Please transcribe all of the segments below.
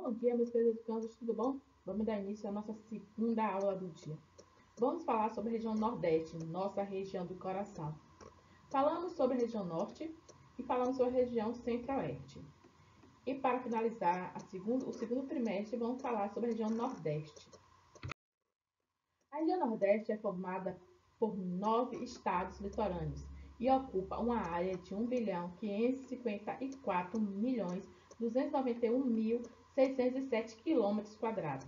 Bom dia, meus queridos educandos, tudo bom? Vamos dar início à nossa segunda aula do dia. Vamos falar sobre a região Nordeste, nossa região do coração. Falamos sobre a região Norte e falamos sobre a região Centro-Oeste. E para finalizar o segundo trimestre, vamos falar sobre a região Nordeste. A região Nordeste é formada por 9 estados litorâneos e ocupa uma área de 1.554.291.607 km²,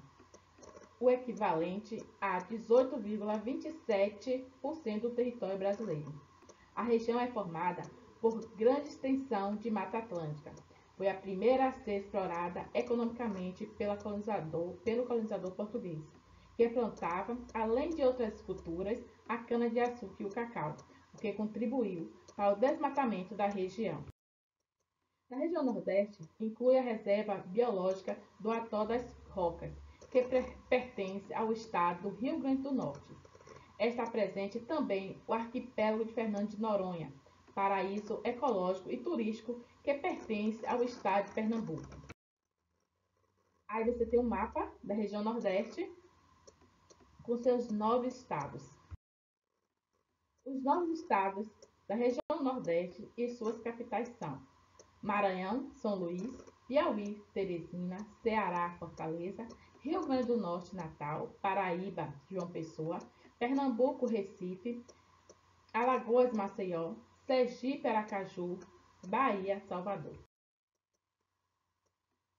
o equivalente a 18,27% do território brasileiro. A região é formada por grande extensão de Mata Atlântica. Foi a primeira a ser explorada economicamente pelo colonizador português, que plantava, além de outras culturas, a cana-de-açúcar e o cacau, o que contribuiu para o desmatamento da região. Na região Nordeste, inclui a reserva biológica do Atol das Rocas, que pertence ao estado do Rio Grande do Norte. Está presente também o arquipélago de Fernando de Noronha, paraíso ecológico e turístico que pertence ao estado de Pernambuco. Aí você tem um mapa da região Nordeste com seus 9 estados. Os 9 estados da região Nordeste e suas capitais são Maranhão, São Luís, Piauí, Teresina, Ceará, Fortaleza, Rio Grande do Norte, Natal, Paraíba, João Pessoa, Pernambuco, Recife, Alagoas, Maceió, Sergipe, Aracaju, Bahia, Salvador.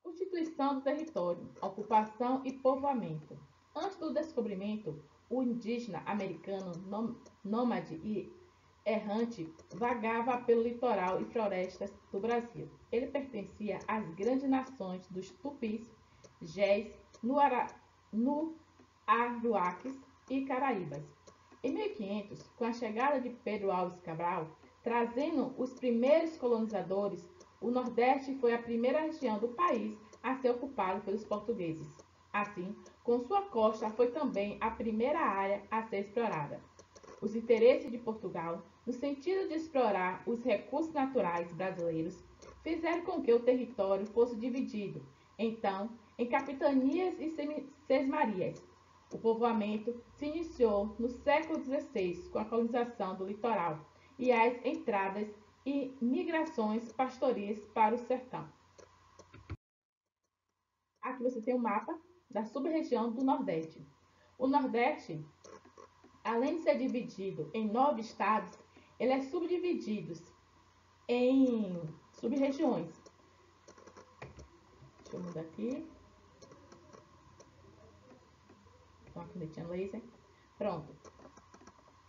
Constituição do território, ocupação e povoamento. Antes do descobrimento, o indígena americano nômade e errante vagava pelo litoral e florestas do Brasil. Ele pertencia às grandes nações dos Tupis, Géis, Aruaques e Caraíbas. Em 1500, com a chegada de Pedro Álvares Cabral, trazendo os primeiros colonizadores, o Nordeste foi a primeira região do país a ser ocupada pelos portugueses. Assim, com sua costa foi também a primeira área a ser explorada. Os interesses de Portugal, no sentido de explorar os recursos naturais brasileiros, fizeram com que o território fosse dividido, então, em capitanias e sesmarias. O povoamento se iniciou no século XVI com a colonização do litoral e as entradas e migrações pastoris para o sertão. Aqui você tem um mapa da sub-região do Nordeste. O Nordeste, além de ser dividido em 9 estados, ele é subdividido em sub-regiões. Deixa eu mudar aqui. Uma canetinha laser. Pronto.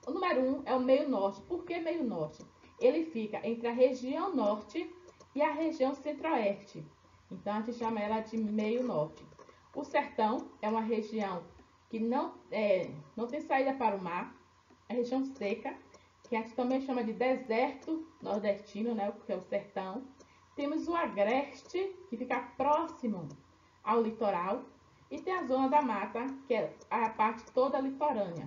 O número 1 é o meio norte. Por que meio norte? Ele fica entre a região norte e a região centro-oeste. Então, a gente chama ela de meio norte. O sertão é uma região que não tem saída para o mar. A região seca, que a gente também chama de deserto nordestino, né, que é o sertão. Temos o agreste, que fica próximo ao litoral. E tem a zona da mata, que é a parte toda litorânea.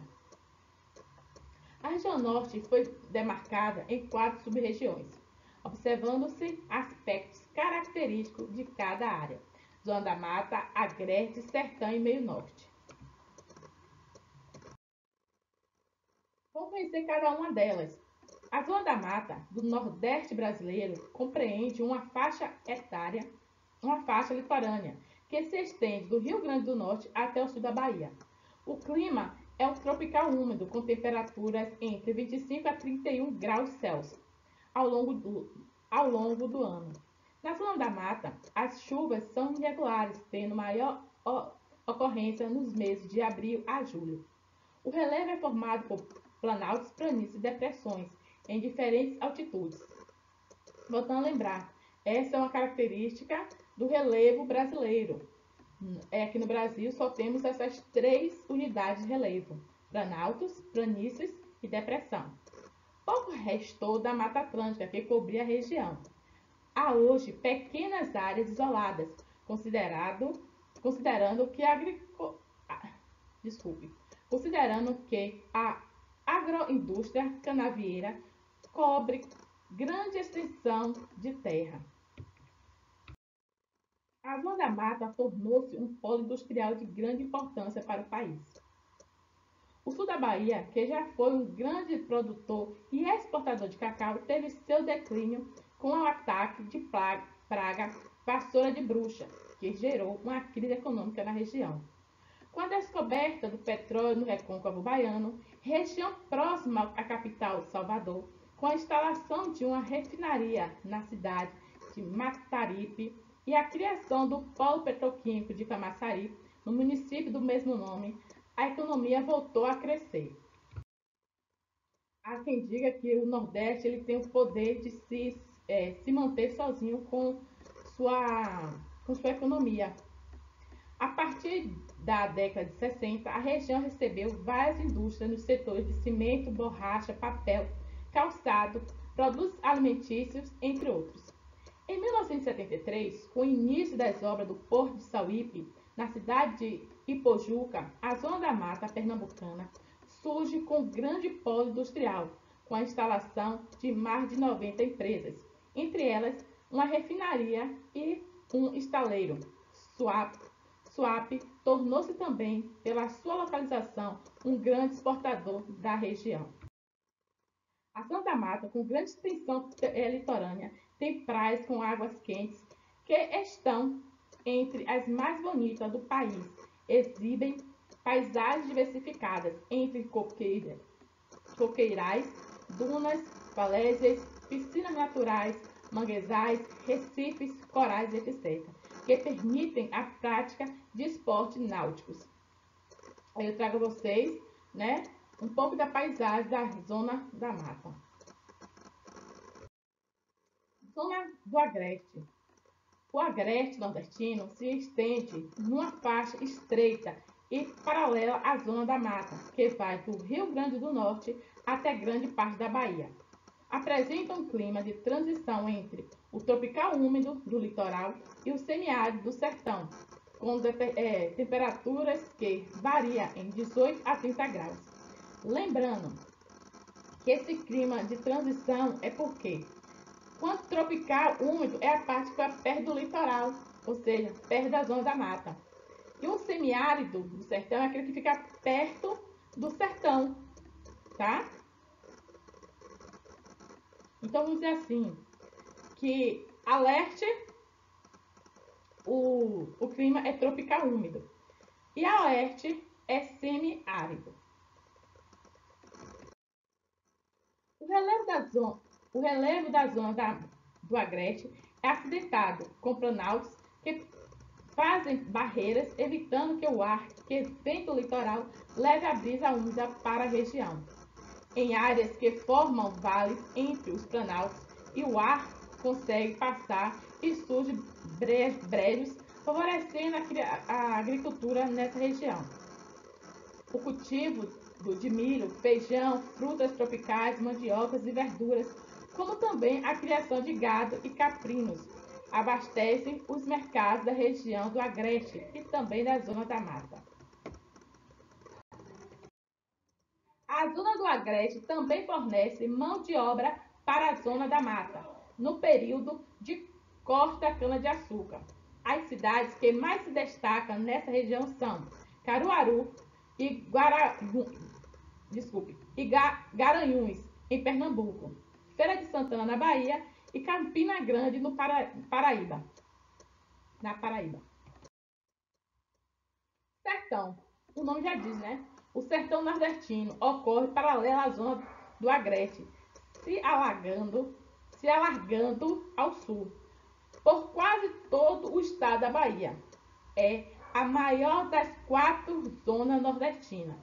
A região norte foi demarcada em 4 sub-regiões, observando-se aspectos característicos de cada área. Zona da mata, agreste, sertão e meio norte. Vamos conhecer cada uma delas. A zona da mata do Nordeste brasileiro compreende uma faixa litorânea, que se estende do Rio Grande do Norte até o sul da Bahia. O clima é um tropical úmido, com temperaturas entre 25 a 31 graus Celsius ao longo do ano. Na zona da mata, as chuvas são irregulares, tendo maior ocorrência nos meses de abril a julho. O relevo é formado por planaltos, planícies e depressões em diferentes altitudes. Voltando a lembrar, essa é uma característica do relevo brasileiro. Aqui no Brasil só temos essas 3 unidades de relevo: planaltos, planícies e depressão. Pouco restou da Mata Atlântica que cobria a região. Há hoje pequenas áreas isoladas, considerando que a agroindústria canavieira cobre grande extensão de terra. A Zona da Mata tornou-se um polo industrial de grande importância para o país. O sul da Bahia, que já foi um grande produtor e exportador de cacau, teve seu declínio com o ataque de praga vassoura de bruxa, que gerou uma crise econômica na região. Com a descoberta do petróleo no Recôncavo Baiano, região próxima à capital Salvador, com a instalação de uma refinaria na cidade de Mataripe e a criação do polo petroquímico de Camaçari, no município do mesmo nome, a economia voltou a crescer. Há quem diga que o Nordeste ele tem o poder de se manter sozinho com sua economia. A partir da década de 60, a região recebeu várias indústrias nos setores de cimento, borracha, papel, calçado, produtos alimentícios, entre outros. Em 1973, com o início das obras do Porto de Sauípe, na cidade de Ipojuca, a Zona da Mata Pernambucana surge com grande polo industrial, com a instalação de mais de 90 empresas, entre elas uma refinaria e um estaleiro. Suape tornou-se também, pela sua localização, um grande exportador da região. A Zona da Mata, com grande extensão litorânea, tem praias com águas quentes que estão entre as mais bonitas do país. Exibem paisagens diversificadas entre coqueirais, dunas, falésias, piscinas naturais, manguezais, recifes, corais, etc., que permitem a prática de esportes náuticos. Aí eu trago a vocês, né, um pouco da paisagem da Zona da Mata. Zona do Agreste. O Agreste nordestino se estende numa faixa estreita e paralela à Zona da Mata, que vai do Rio Grande do Norte até grande parte da Bahia. Apresenta um clima de transição entre o tropical úmido do litoral e o semiárido do sertão, com temperaturas que variam em 18 a 30 graus. Lembrando que esse clima de transição é porque, quando tropical úmido é a parte que fica perto do litoral, ou seja, perto da Zona da Mata. E o semiárido do sertão é aquele que fica perto do sertão, tá? Então, vamos dizer assim, que a leste o clima é tropical úmido e a oeste é semiárido. O relevo da zona do Agreste é acidentado, com planaltos que fazem barreiras, evitando que o ar que vem do litoral leve a brisa úmida para a região. Em áreas que formam vales entre os planaltos e o ar consegue passar e surge brejos, favorecendo a agricultura nessa região. O cultivo de milho, feijão, frutas tropicais, mandiocas e verduras, como também a criação de gado e caprinos, abastecem os mercados da região do Agreste e também da Zona da Mata. A Zona do Agreste também fornece mão de obra para a Zona da Mata, no período de corte da cana-de-açúcar. As cidades que mais se destacam nessa região são Caruaru e Garanhuns, em Pernambuco, Feira de Santana, na Bahia, e Campina Grande, no Paraíba. Sertão. O nome já diz, né? O sertão nordestino ocorre paralelo à zona do Agreste, se alargando ao sul, por quase todo o estado da Bahia. É a maior das 4 zonas nordestinas.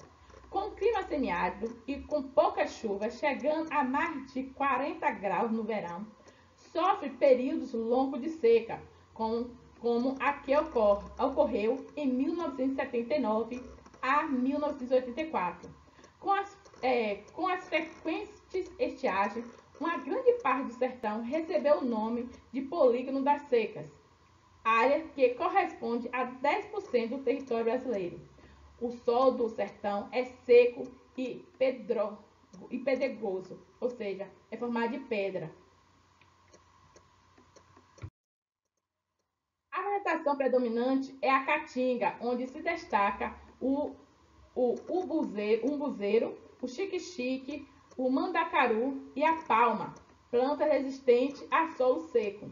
Com clima semiárido e com poucas chuvas, chegando a mais de 40 graus no verão, sofre períodos longos de seca, como a que ocorreu em 1979 a 1984. Com as frequentes estiagens, uma grande parte do sertão recebeu o nome de Polígono das Secas, área que corresponde a 10% do território brasileiro. O solo do sertão é seco e pedregoso, ou seja, é formado de pedra. A vegetação predominante é a caatinga, onde se destaca o umbuzeiro, o xique-xique, o mandacaru e a palma, planta resistente a solo seco.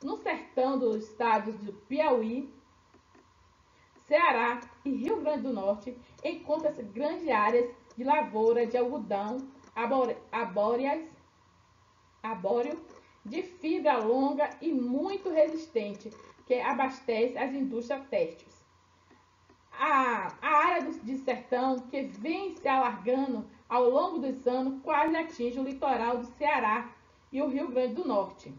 No sertão dos estados do Piauí, Ceará e Rio Grande do Norte, encontram-se grandes áreas de lavoura de algodão arbóreo, de fibra longa e muito resistente, que abastece as indústrias têxteis. A área de sertão, que vem se alargando ao longo dos anos, quase atinge o litoral do Ceará e o Rio Grande do Norte.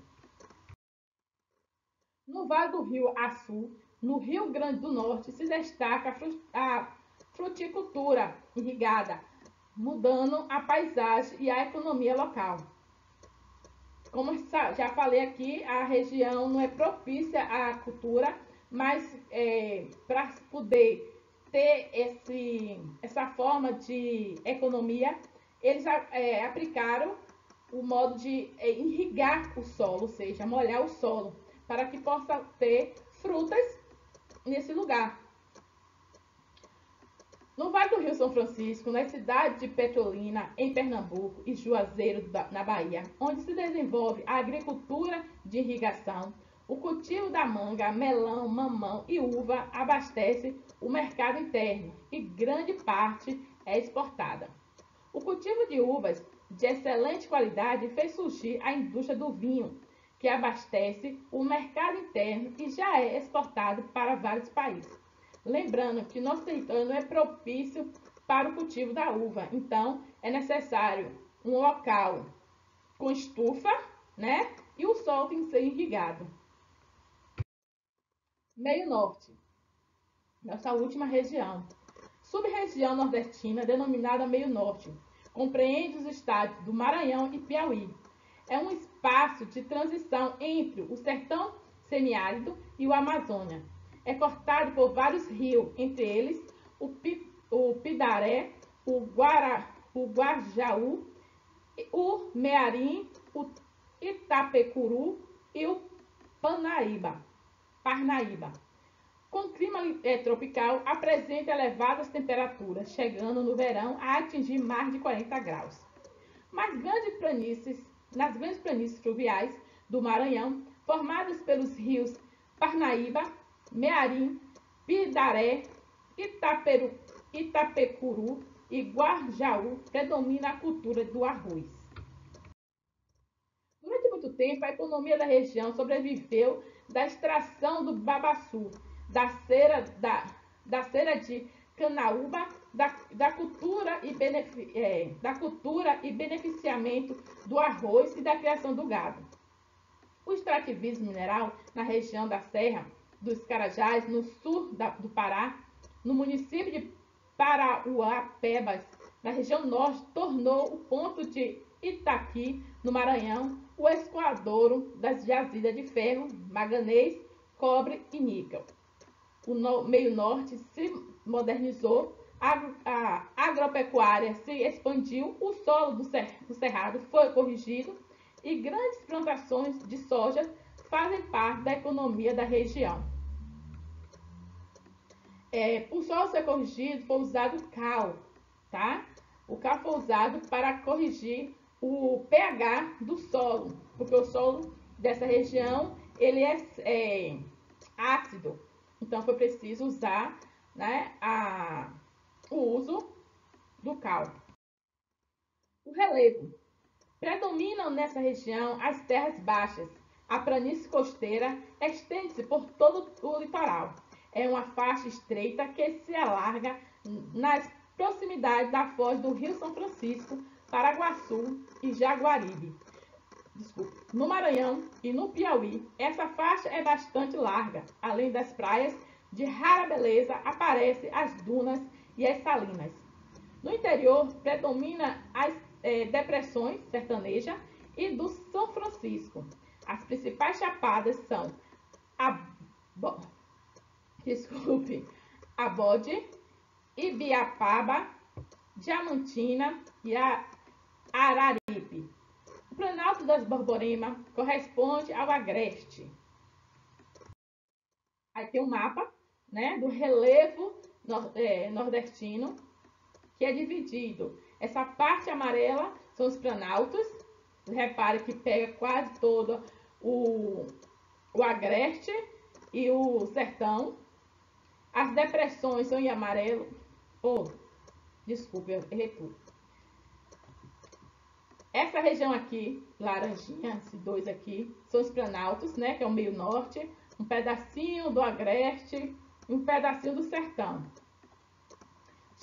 No Vale do Rio Açu, no Rio Grande do Norte, se destaca a fruticultura irrigada, mudando a paisagem e a economia local. Como já falei aqui, a região não é propícia à cultura, mas para poder ter essa forma de economia, eles aplicaram o modo de irrigar o solo, ou seja, molhar o solo, para que possa ter frutas nesse lugar. No Vale do Rio São Francisco, na cidade de Petrolina, em Pernambuco, e Juazeiro, na Bahia, onde se desenvolve a agricultura de irrigação, o cultivo da manga, melão, mamão e uva abastece o mercado interno e grande parte é exportada. O cultivo de uvas de excelente qualidade fez surgir a indústria do vinho, que abastece o mercado interno e já é exportado para vários países. Lembrando que nosso território não é propício para o cultivo da uva, então é necessário um local com estufa, né? E o sol tem que ser irrigado. Meio Norte, nossa última região. Sub-região nordestina denominada Meio Norte, compreende os estados do Maranhão e Piauí. É um espaço de transição entre o sertão semiárido e o Amazônia. É cortado por vários rios, entre eles o Pidaré, o Guajaú, o Mearim, o Itapecuru e o Parnaíba. Com clima tropical, apresenta elevadas temperaturas, chegando no verão a atingir mais de 40 graus. Nas grandes planícies fluviais do Maranhão, formadas pelos rios Parnaíba, Mearim, Pidaré, Itapecuru e Guajaú, predomina a cultura do arroz. Durante muito tempo, a economia da região sobreviveu da extração do babaçu, da cera de canaúba, da cultura e beneficiamento do arroz e da criação do gado. O extrativismo mineral na região da Serra dos Carajás, no sul do Pará, no município de Parauapebas, na região norte, tornou o ponto de Itaqui, no Maranhão, o escoadouro das jazidas de ferro, manganês, cobre e níquel. O meio norte se modernizou, a agropecuária se expandiu, o solo do cerrado foi corrigido e grandes plantações de soja fazem parte da economia da região. O solo ser corrigido, foi usado o cal, tá? O cal foi usado para corrigir o pH do solo, porque o solo dessa região ele é ácido. Então, foi preciso usar, né, o uso do cal. O relevo. Predominam nessa região as terras baixas. A planície costeira estende-se por todo o litoral. É uma faixa estreita que se alarga nas proximidades da foz do Rio São Francisco, Paraguaçu e Jaguaribe. No Maranhão e no Piauí, essa faixa é bastante larga. Além das praias de rara beleza, aparecem as dunas e as salinas. No interior, predomina as depressões sertaneja e do São Francisco. As principais chapadas são Abode, Ibiapaba, Diamantina e Araripe. O Planalto das Borborema corresponde ao agreste. Aí tem um mapa, né, do relevo nordestino, que é dividido. Essa parte amarela são os planaltos. Repare que pega quase todo o agreste e o sertão. As depressões são em amarelo. Desculpe, eu errei tudo. Essa região aqui, laranjinha, esses dois aqui, são os planaltos, né? Que é o meio norte, um pedacinho do agreste e um pedacinho do sertão.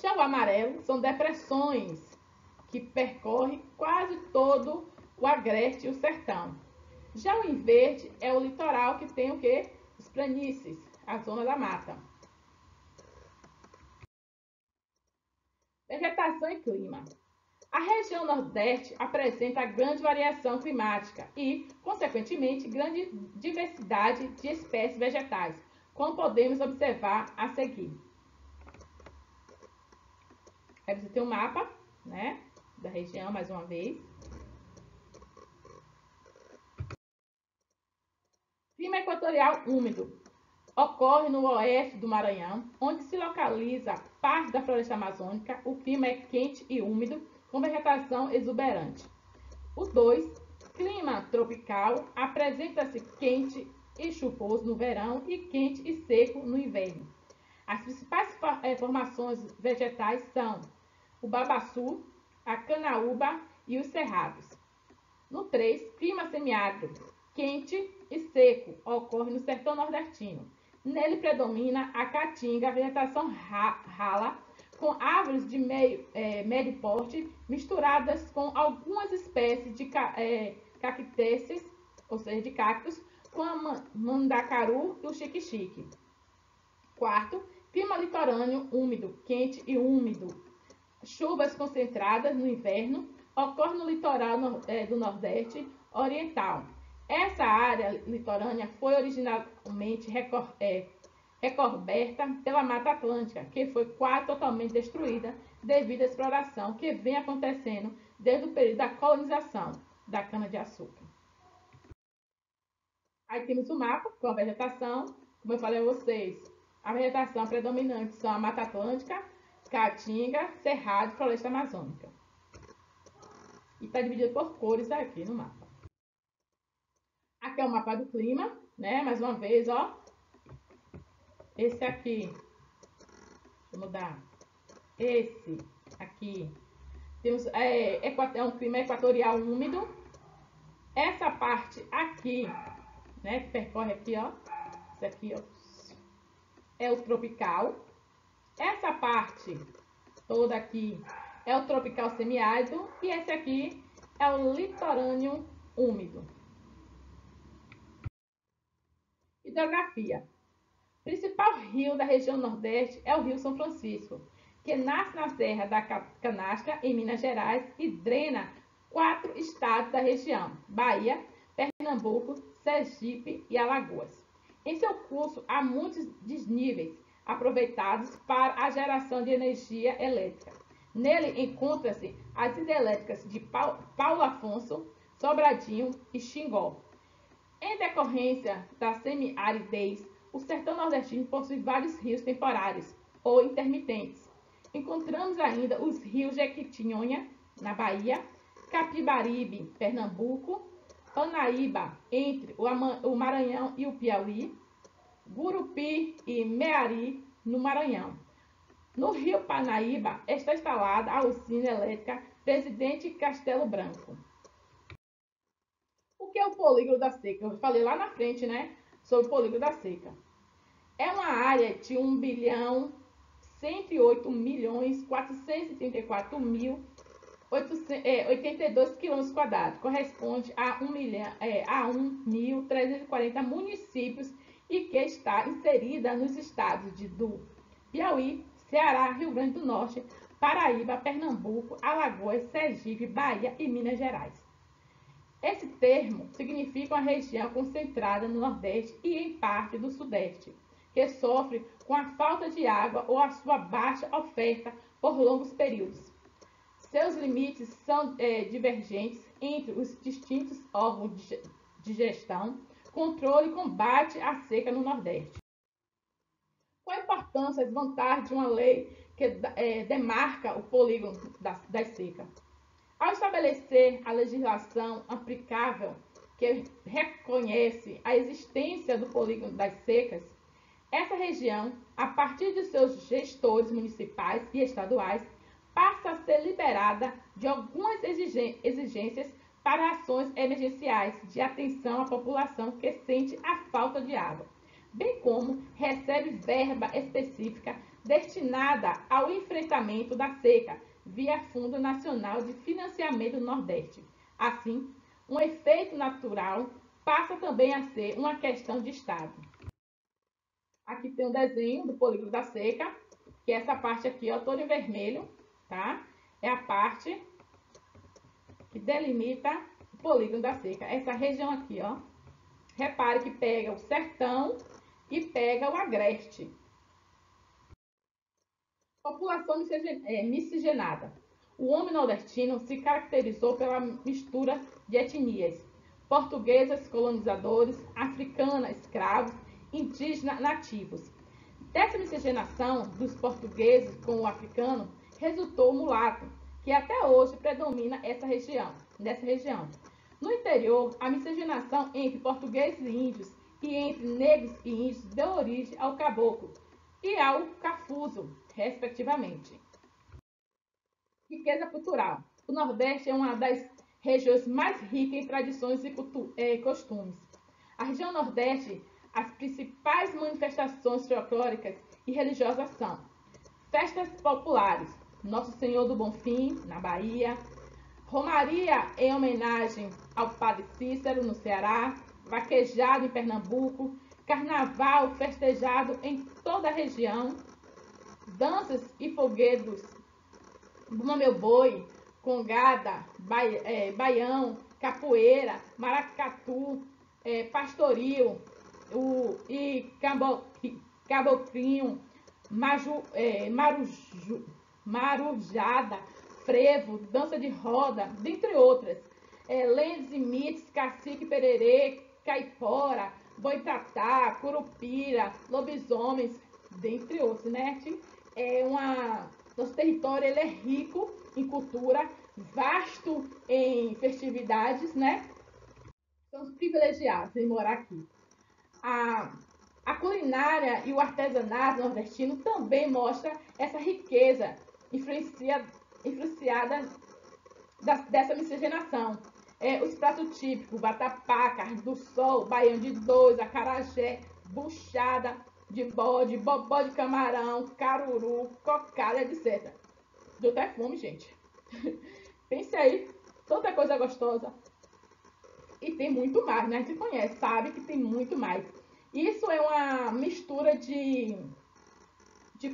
Já o amarelo são depressões que percorrem quase todo o agreste e o sertão. Já o em verde é o litoral, que tem o quê? Os planícies, a zona da mata. Vegetação e clima. A região Nordeste apresenta grande variação climática e, consequentemente, grande diversidade de espécies vegetais, como podemos observar a seguir. Aí você tem um mapa, né, da região, mais uma vez. Clima equatorial úmido. Ocorre no oeste do Maranhão, onde se localiza parte da floresta amazônica. O clima é quente e úmido, com vegetação exuberante. O 2, clima tropical, apresenta-se quente e chuvoso no verão e quente e seco no inverno. As principais formações vegetais são o babaçu, a canaúba e os cerrados. No 3, clima semiárido, quente e seco, ocorre no sertão nordestino. Nele predomina a caatinga, vegetação rala, com árvores de médio porte, misturadas com algumas espécies de cactéceas, ou seja, de cactos, com a mandacaru e o xique-xique. 4, clima litorâneo úmido, quente e úmido. Chuvas concentradas no inverno, ocorre no litoral do Nordeste Oriental. Essa área litorânea foi originalmente recoberta pela Mata Atlântica, que foi quase totalmente destruída devido à exploração que vem acontecendo desde o período da colonização da cana-de-açúcar. Aí temos o mapa com a vegetação. Como eu falei a vocês, a vegetação predominante são a Mata Atlântica, Caatinga, Cerrado e Floresta Amazônica. E está dividido por cores aqui no mapa. Aqui é o mapa do clima, né? Mais uma vez, ó. Esse aqui. Deixa eu mudar. Esse aqui. Temos, é um clima equatorial úmido. Essa parte aqui, né? Que percorre aqui, ó. Esse aqui, ó. É o tropical. Essa parte toda aqui é o tropical semiárido. E esse aqui é o litorâneo úmido. Hidrografia. O principal rio da região Nordeste é o Rio São Francisco, que nasce na Serra da Canastra, em Minas Gerais, e drena 4 estados da região: Bahia, Pernambuco, Sergipe e Alagoas. Em seu curso, há muitos desníveis aproveitados para a geração de energia elétrica. Nele encontra-se as hidrelétricas de Paulo Afonso, Sobradinho e Xingó. Em decorrência da semi-aridez, o sertão nordestino possui vários rios temporários ou intermitentes. Encontramos ainda os rios Jequitinhonha, na Bahia, Capibaribe, Pernambuco, Panaíba, entre o Maranhão e o Piauí, Gurupi e Meari, no Maranhão. No rio Panaíba está instalada a usina elétrica Presidente Castelo Branco. O que é o polígono da seca? Eu falei lá na frente, né, sobre o polígono da seca. É uma área de 1.108.434.082 km², corresponde a 1.340 municípios e que está inserida nos estados do Piauí, Ceará, Rio Grande do Norte, Paraíba, Pernambuco, Alagoas, Sergipe, Bahia e Minas Gerais. Esse termo significa uma região concentrada no Nordeste e em parte do Sudeste, que sofre com a falta de água ou a sua baixa oferta por longos períodos. Seus limites são divergentes entre os distintos órgãos de gestão, controle e combate à seca no Nordeste. importância, as vantagens de uma lei que demarca o polígono das secas. Ao estabelecer a legislação aplicável que reconhece a existência do polígono das secas, essa região, a partir de seus gestores municipais e estaduais, passa a ser liberada de algumas exigências para ações emergenciais de atenção à população que sente a falta de água, bem como recebe verba específica destinada ao enfrentamento da seca via Fundo Nacional de Financiamento do Nordeste. Assim, um efeito natural passa também a ser uma questão de Estado. Aqui tem um desenho do polígono da seca, que é essa parte aqui, ó, toda em vermelho, tá? É a parte que delimita o polígono da seca. Essa região aqui, ó. Repare que pega o sertão e pega o agreste. População miscigenada. O homem nordestino se caracterizou pela mistura de etnias: portuguesas, colonizadores, africanas, escravos, indígenas, nativos. Dessa miscigenação dos portugueses com o africano, resultou o mulato, que até hoje predomina nessa região. No interior, a miscigenação entre portugueses e índios e entre negros e índios deu origem ao caboclo e ao cafuso, respectivamente. Riqueza cultural. O Nordeste é uma das regiões mais ricas em tradições e costumes. A região Nordeste, as principais manifestações folclóricas e religiosas são festas populares, Nosso Senhor do Bonfim, na Bahia, romaria em homenagem ao Padre Cícero, no Ceará, vaquejado em Pernambuco, carnaval festejado em toda a região, danças e foguedos, Bumba Meu Boi, congada, baião, capoeira, maracatu, pastoril, caboclinho, marujada, frevo, dança de roda, dentre outras. Lendas e mitos, cacique pererê, caipora, boitatá, curupira, lobisomens, dentre outros, né? Nosso território ele é rico em cultura, vasto em festividades, né? Somos privilegiados em morar aqui. A culinária e o artesanato nordestino também mostra essa riqueza influenciada dessa miscigenação. Os pratos típicos, vatapá, carne do sol, baião de dois, acarajé, buchada de bode, bobó de camarão, caruru, cocada, etc. Deu até fome, gente. Pense aí, tanta coisa gostosa. E tem muito mais, né? A gente conhece, sabe que tem muito mais. Isso é uma mistura de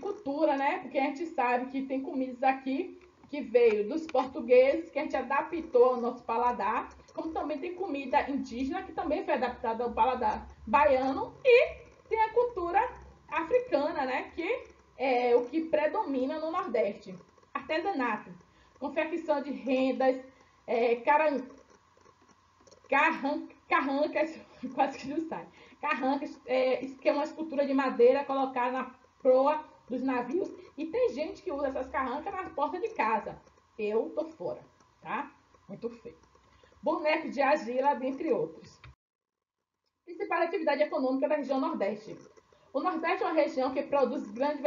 cultura, né? Porque a gente sabe que tem comidas aqui que veio dos portugueses, que a gente adaptou ao nosso paladar, como também tem comida indígena, que também foi adaptada ao paladar baiano, e tem a cultura africana, né? Que é o que predomina no Nordeste. Artesanato, confecção de rendas, carrancas, quase que não sai. Carrancas, que é uma escultura de madeira colocada na proa dos navios. E tem gente que usa essas carrancas na porta de casa. Eu tô fora, tá? Muito feio. Boneco de argila, dentre outros. Principal atividade econômica da região Nordeste. O Nordeste é uma região que produz grande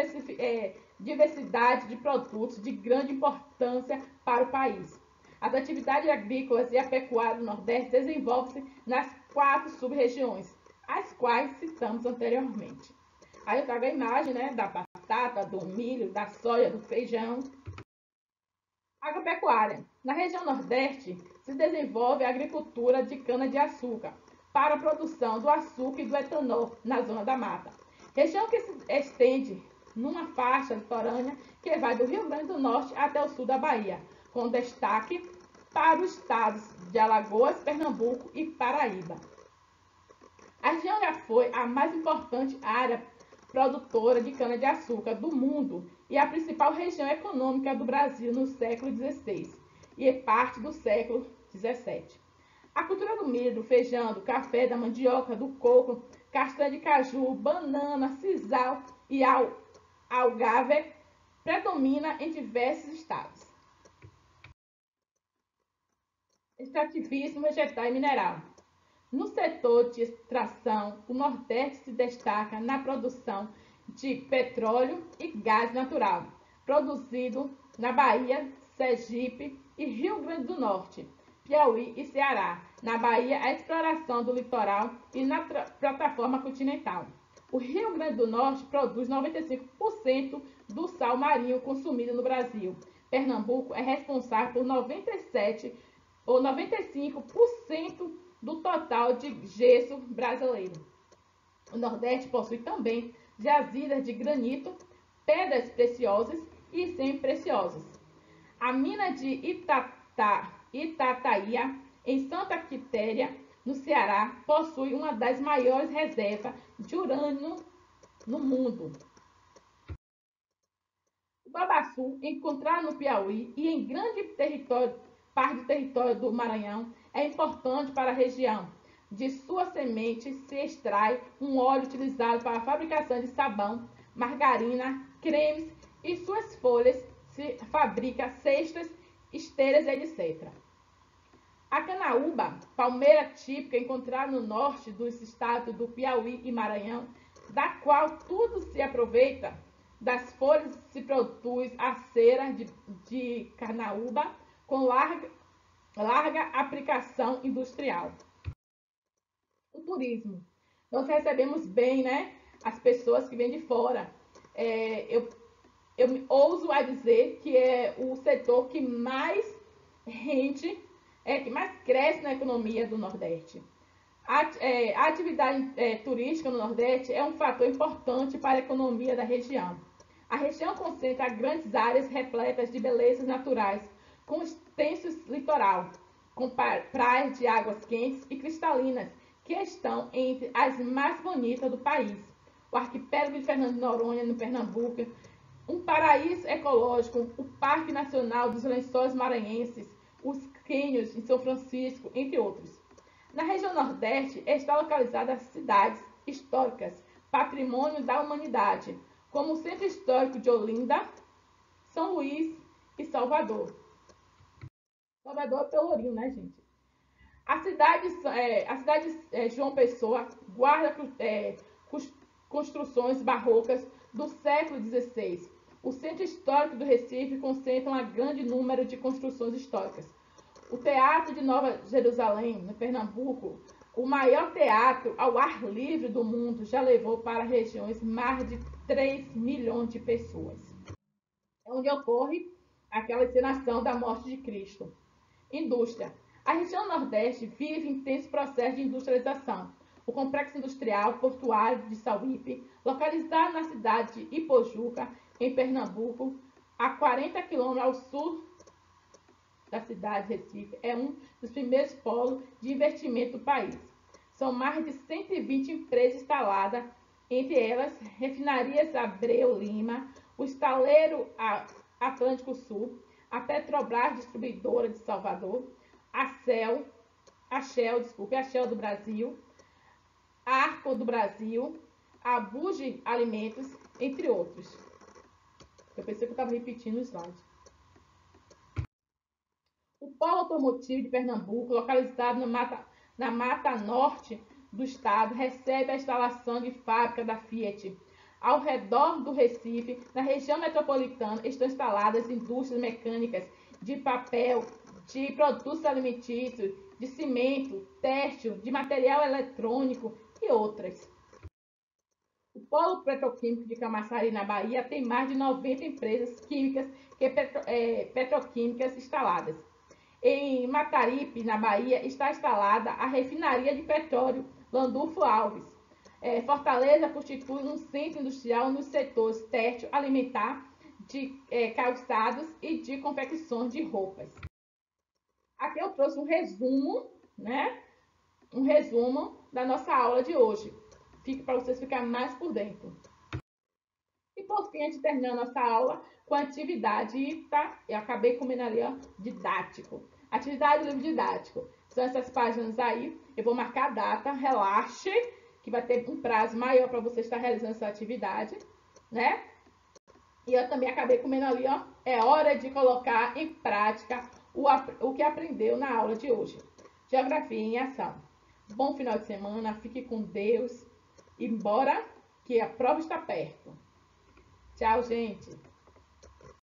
diversidade de produtos de grande importância para o país. As atividades agrícolas e a pecuária do Nordeste desenvolvem-se nas 4 sub-regiões, as quais citamos anteriormente. Aí eu trago a imagem, né, da batata, do milho, da soja, do feijão. Agropecuária. Na região Nordeste se desenvolve a agricultura de cana-de-açúcar para a produção do açúcar e do etanol na zona da mata. Região que se estende numa faixa litorânea que vai do Rio Grande do Norte até o sul da Bahia, com destaque para os estados de Alagoas, Pernambuco e Paraíba. A região já foi a mais importante área produtora de cana-de-açúcar do mundo e a principal região econômica do Brasil no século XVI e parte do século XVII. A cultura do milho, do feijão, do café, da mandioca, do coco, castanha de caju, banana, sisal e algarve predomina em diversos estados. Extrativismo vegetal e mineral. No setor de extração, o Nordeste se destaca na produção de petróleo e gás natural, produzido na Bahia, Sergipe e Rio Grande do Norte, Piauí e Ceará. Na Bahia, a exploração do litoral e na plataforma continental. O Rio Grande do Norte produz 95% do sal marinho consumido no Brasil. Pernambuco é responsável por 97% ou 95% do total de gesso brasileiro. O Nordeste possui também jazidas de granito, pedras preciosas e semi-preciosas. A mina de Itataia, em Santa Quitéria, no Ceará, possui uma das maiores reservas de urânio no mundo. O babaçu, encontrado no Piauí e em grande parte do território do Maranhão, é importante para a região. De sua semente se extrai um óleo utilizado para a fabricação de sabão, margarina, cremes e suas folhas se fabrica cestas, esteiras, etc. A canaúba, palmeira típica encontrada no norte dos estados do Piauí e Maranhão, da qual tudo se aproveita, das folhas se produz a cera de canaúba com larga aplicação industrial. O turismo. Nós recebemos bem, né, as pessoas que vêm de fora. Eu ouso a dizer que é o setor que mais rende, que mais cresce na economia do Nordeste. A atividade turística no Nordeste é um fator importante para a economia da região. A região concentra grandes áreas repletas de belezas naturais, com extenso litoral, com praias de águas quentes e cristalinas, que estão entre as mais bonitas do país. O arquipélago de Fernando de Noronha, no Pernambuco, um paraíso ecológico, o Parque Nacional dos Lençóis Maranhenses, os cânions em São Francisco, entre outros. Na região Nordeste está localizada as cidades históricas, patrimônio da humanidade, como o Centro Histórico de Olinda, São Luís e Salvador. Salvador é Pelourinho, né, gente? A cidade João Pessoa guarda construções barrocas do século XVI. O Centro Histórico do Recife concentra um grande número de construções históricas. O Teatro de Nova Jerusalém, no Pernambuco, o maior teatro ao ar livre do mundo, já levou para regiões mais de 3 milhões de pessoas. É onde ocorre aquela encenação da morte de Cristo. Indústria. A região Nordeste vive intenso processo de industrialização. O complexo industrial portuário de Sauípe, localizado na cidade de Ipojuca, em Pernambuco, a 40 quilômetros ao sul da cidade de Recife, é um dos primeiros polos de investimento do país. São mais de 120 empresas instaladas, entre elas Refinarias Abreu Lima, o Estaleiro Atlântico Sul, a Petrobras Distribuidora de Salvador, a Shell do Brasil, a Arco do Brasil, a Buge Alimentos, entre outros. Eu pensei que eu estava repetindo o slide. O polo automotivo de Pernambuco, localizado na Mata Norte do estado, recebe a instalação de fábrica da Fiat. Ao redor do Recife, na região metropolitana, estão instaladas indústrias mecânicas de papel, de produtos alimentícios, de cimento, têxtil, de material eletrônico e outras. O polo petroquímico de Camaçari, na Bahia, tem mais de 90 empresas químicas e petroquímicas instaladas. Em Mataripe, na Bahia, está instalada a refinaria de petróleo Landulfo Alves. Fortaleza constitui um centro industrial nos setores têxtil, alimentar, de calçados e de confecções de roupas. Aqui eu trouxe um resumo, né? Um resumo da nossa aula de hoje. Fica para vocês ficarem mais por dentro. E por fim, a gente termina a nossa aula com a atividade, tá? Eu acabei comendo ali, ó, didático. Atividade do livro didático. São essas páginas aí. Eu vou marcar a data, relaxe, que vai ter um prazo maior para você estar realizando essa atividade, né? E eu também acabei comendo ali, ó. É hora de colocar em prática o que aprendeu na aula de hoje. Geografia em ação. Bom final de semana, fique com Deus. E bora que a prova está perto. Tchau, gente.